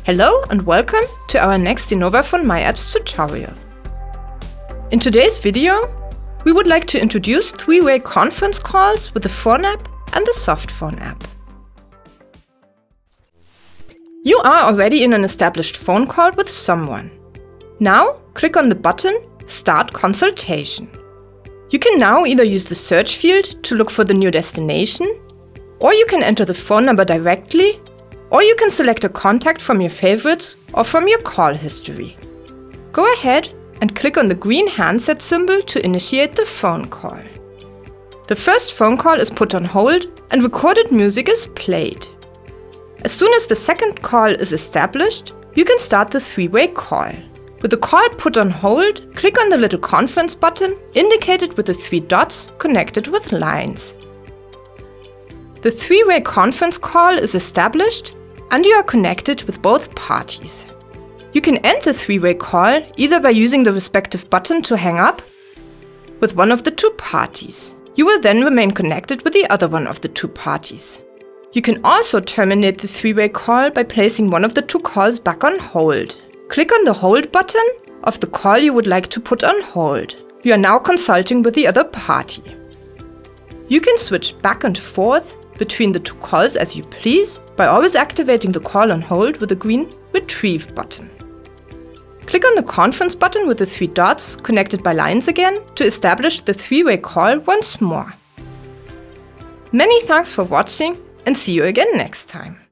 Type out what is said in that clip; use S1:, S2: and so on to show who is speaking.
S1: Hello and welcome to our next innovaphone myApps tutorial. In today's video, we would like to introduce three-way conference calls with the Phone app and the Softphone app. You are already in an established phone call with someone. Now, click on the button Start Consultation. You can now either use the search field to look for the new destination, or you can enter the phone number directly, or you can select a contact from your favorites or from your call history. Go ahead and click on the green handset symbol to initiate the phone call. The first phone call is put on hold and recorded music is played. As soon as the second call is established, you can start the three-way call. With the call put on hold, click on the little conference button indicated with the three dots connected with lines. The three-way conference call is established and you are connected with both parties. You can end the three-way call either by using the respective button to hang up with one of the two parties. You will then remain connected with the other one of the two parties. You can also terminate the three-way call by placing one of the two calls back on hold. Click on the hold button of the call you would like to put on hold. You are now consulting with the other party. You can switch back and forth between the two calls as you please by always activating the call on hold with the green Retrieve button. Click on the conference button with the three dots connected by lines again to establish the three-way call once more. Many thanks for watching and see you again next time.